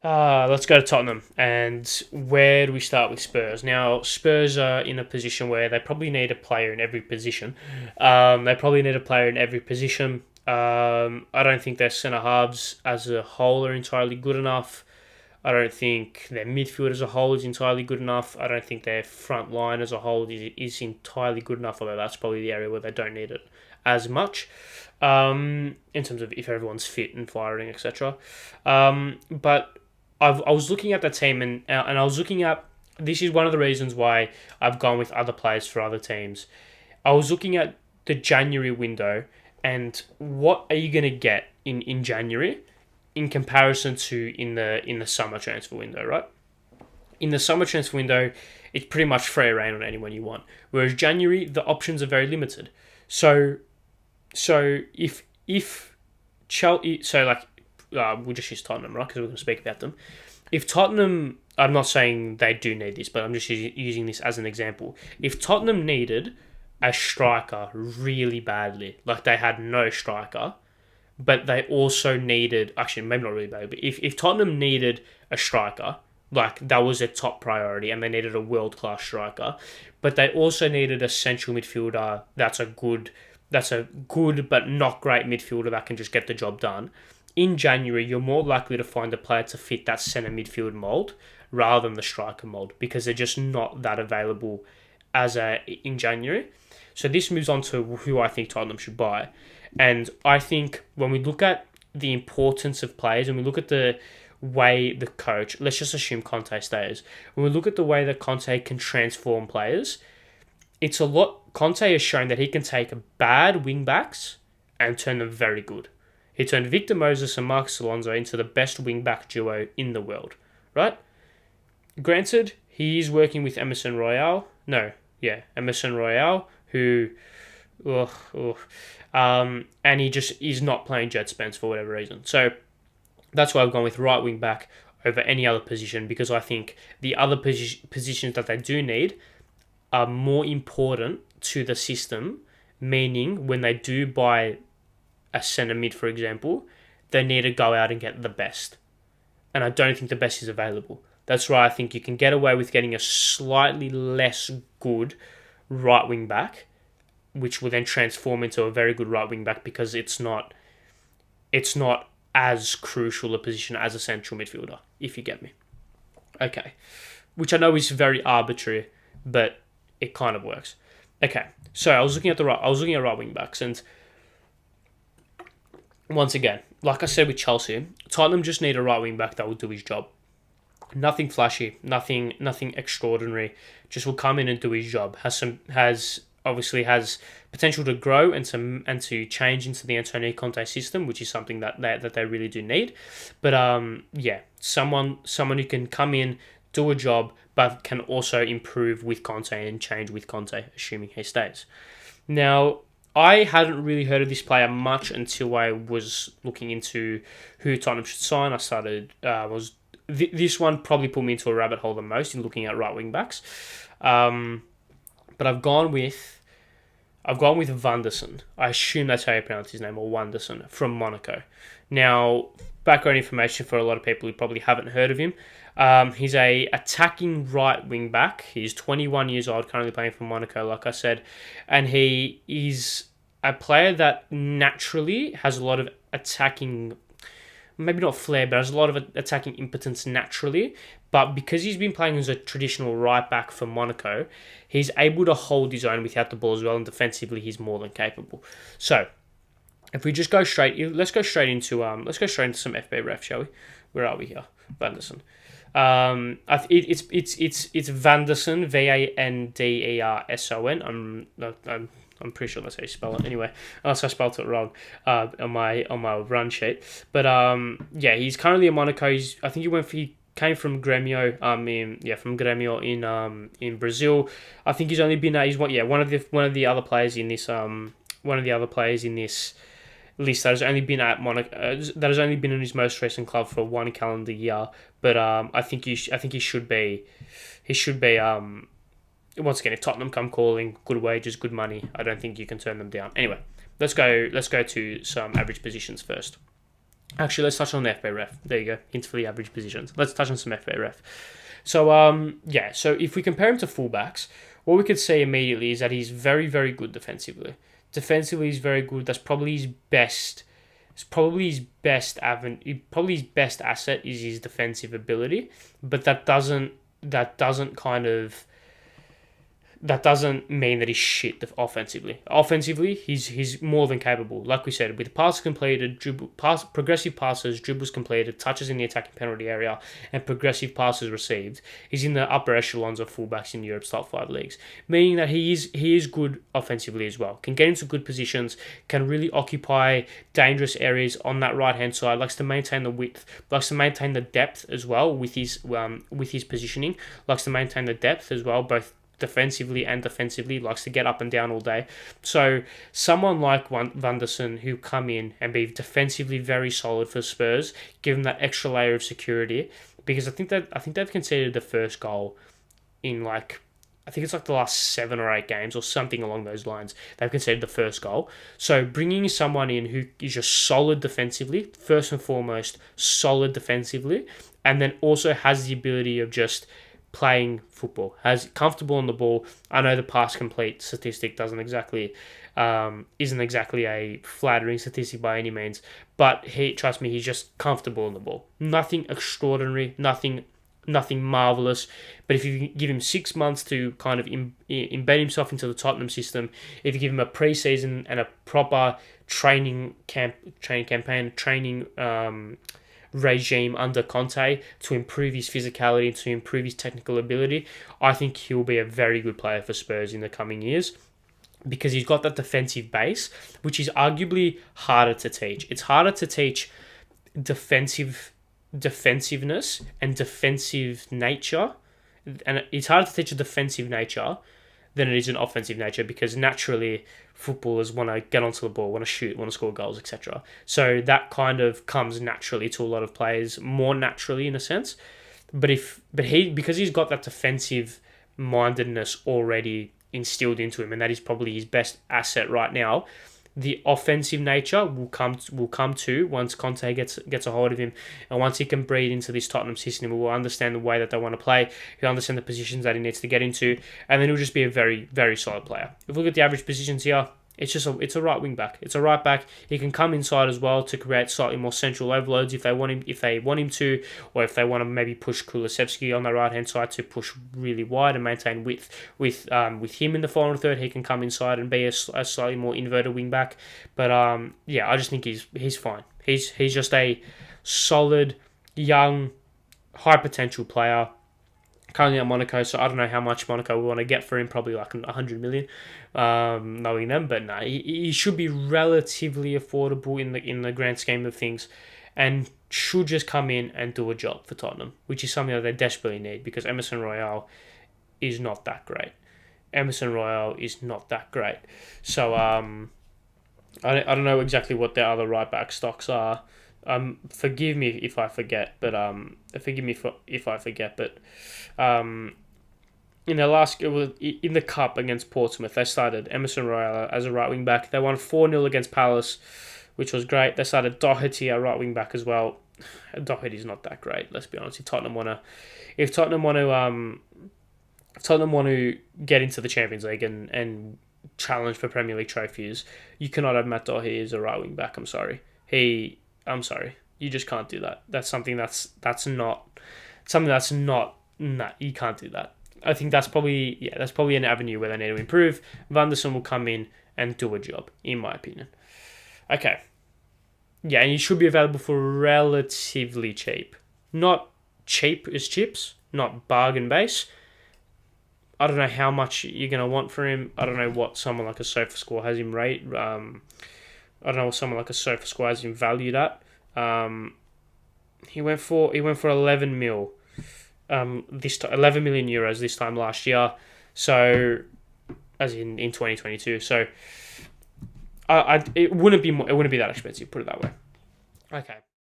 Let's go to Tottenham. And where do we start with Spurs? Now, Spurs are in a position where they probably need a player in every position. They probably need a player in every position. I don't think their centre halves as a whole are entirely good enough. I don't think their midfield as a whole is entirely good enough. I don't think their front line as a whole is entirely good enough, although that's probably the area where they don't need it as much in terms of if everyone's fit and firing, etc. But I was looking at the team and I was looking at this is one of the reasons why I've gone with other players for other teams. I was looking at the January window and what are you going to get in January in comparison to in the summer transfer window, right? In the summer transfer window, it's pretty much free reign on anyone you want. Whereas January, the options are very limited. So if Chelsea, we'll just use Tottenham, right? Because we're going to speak about them. If Tottenham, I'm not saying they do need this, but I'm just using this as an example. If Tottenham needed a striker really badly, like they had no striker, but they also needed, actually maybe not really bad, but if Tottenham needed a striker, like that was their top priority and they needed a world-class striker, but they also needed a central midfielder that's a good but not great midfielder that can just get the job done. In January, you're more likely to find a player to fit that centre midfield mould rather than the striker mould because they're just not that available in January. So this moves on to who I think Tottenham should buy. And I think when we look at the importance of players and we look at the way the coach, let's just assume Conte stays, when we look at the way that Conte can transform players, it's a lot. Conte has shown that he can take bad wing backs and turn them very good. He turned Victor Moses and Marcus Alonso into the best wing back duo in the world, right? Granted, he is working with Emerson Royale. No, yeah, Emerson Royale, who, and he just is not playing Jet Spence for whatever reason. So that's why I've gone with right wing back over any other position because I think the other positions that they do need are more important to the system, meaning when they do buy a centre mid, for example, they need to go out and get the best. And I don't think the best is available. That's why I think you can get away with getting a slightly less good right wing back, which will then transform into a very good right wing back because it's not as crucial a position as a central midfielder, if you get me. Okay. Which I know is very arbitrary, but it kind of works. Okay. So I was looking at right wing backs, and once again, like I said with Chelsea, Tottenham just need a right wing back that will do his job. Nothing flashy, nothing extraordinary. Just will come in and do his job. Obviously has potential to grow and to change into the Antonio Conte system, which is something that they really do need. But someone who can come in, do a job, but can also improve with Conte and change with Conte, assuming he stays. Now, I hadn't really heard of this player much until I was looking into who Tottenham should sign. This one probably put me into a rabbit hole the most in looking at right wing backs. But I've gone with Vanderson. I assume that's how you pronounce his name, or Wanderson, from Monaco. Now, background information for a lot of people who probably haven't heard of him. He's a attacking right wing back. He's 21 years old, currently playing for Monaco, like I said. And he is a player that naturally has a lot of attacking, maybe not flair, but has a lot of attacking impotence naturally. But because he's been playing as a traditional right back for Monaco, he's able to hold his own without the ball as well, and defensively he's more than capable. So, if we just go let's go straight into some FB ref, shall we? Where are we here? Vanderson. It's Vanderson, Vanderson. I'm pretty sure that's how you spell it. Anyway, unless I spelled it wrong on my run sheet. But he's currently in Monaco. He came from Grêmio. From Grêmio in Brazil. I think he's only been one of the other players in this list that has only been at Monaco, that has only been in his most recent club for one calendar year. But I think he should be. Once again, if Tottenham come calling, good wages, good money, I don't think you can turn them down. Anyway, let's go to some average positions first. Actually, let's touch on the FBA ref. There you go. Hints for the average positions. Let's touch on some FBA ref. So, so if we compare him to fullbacks, what we could say immediately is that he's very, very good defensively. Defensively, he's very good. That's probably his best. It's probably his best probably his best asset is his defensive ability, but that doesn't mean that he's shit offensively. Offensively, he's more than capable. Like we said, with passes completed, progressive passes, dribbles completed, touches in the attacking penalty area, and progressive passes received, he's in the upper echelons of fullbacks in Europe's top 5 leagues. Meaning that he is good offensively as well. Can get into good positions, can really occupy dangerous areas on that right hand side. Likes to maintain the width, likes to maintain the depth as well with his positioning. Likes to maintain the depth as well, both defensively and defensively, likes to get up and down all day. So someone like Vanderson who come in and be defensively very solid for Spurs, give them that extra layer of security, because I think they've conceded the first goal in I think it's the last 7 or 8 games or something along those lines. They've conceded the first goal. So bringing someone in who is just solid defensively, first and foremost, solid defensively, and then also has the ability of just playing football, has comfortable on the ball. I know the pass complete statistic isn't exactly a flattering statistic by any means, but trust me, he's just comfortable on the ball. Nothing extraordinary, nothing marvelous. But if you give him 6 months to kind of embed himself into the Tottenham system, if you give him a pre-season and a proper training regime under Conte to improve his physicality, to improve his technical ability, I think he'll be a very good player for Spurs in the coming years, because he's got that defensive base, which is arguably harder to teach. It's harder to teach defensiveness and defensive nature, and it's harder to teach a defensive nature than it is an offensive nature, because naturally footballers want to get onto the ball, want to shoot, want to score goals, etc. So that kind of comes naturally to a lot of players, more naturally in a sense. Because he's got that defensive mindedness already instilled into him, and that is probably his best asset right now, the offensive nature will come to once Conte gets a hold of him, and once he can breathe into this Tottenham system, he will understand the way that they want to play, he'll understand the positions that he needs to get into, and then he'll just be a very, very solid player. If we look at the average positions here, it's a right wing back. It's a right back. He can come inside as well to create slightly more central overloads if they want him to, or if they want to maybe push Kulusevski on the right hand side to push really wide and maintain width with him in the final third. He can come inside and be a slightly more inverted wing back. But I just think he's fine. He's just a solid, young, high potential player. Currently at Monaco, so I don't know how much Monaco will want to get for him, probably 100 million, knowing them. But no, he should be relatively affordable in the grand scheme of things, and should just come in and do a job for Tottenham, which is something that they desperately need, because Emerson Royale is not that great. So I don't know exactly what their other right back stocks are. Forgive me if I forget, but in the cup against Portsmouth, they started Emerson Royale as a right wing back. They won 4-0 against Palace, which was great. They started Doherty at right wing back as well. Doherty's not that great, let's be honest. If Tottenham want to get into the Champions League and challenge for Premier League trophies, you cannot have Matt Doherty as a right wing back. I'm sorry. I'm sorry. You just can't do that. That's something that's not. Nah, you can't do that. I think that's probably an avenue where they need to improve. Vanderson will come in and do a job, in my opinion. Okay. Yeah, and he should be available for relatively cheap. Not cheap as chips, not bargain base. I don't know how much you're going to want for him. I don't know what someone like a SofaScore has him rate. I don't know what someone like a SofaScore has him valued at. He went for 11 mil. 11 million euros this time last year. So, as in 2022. So, it wouldn't be that expensive. Put it that way. Okay.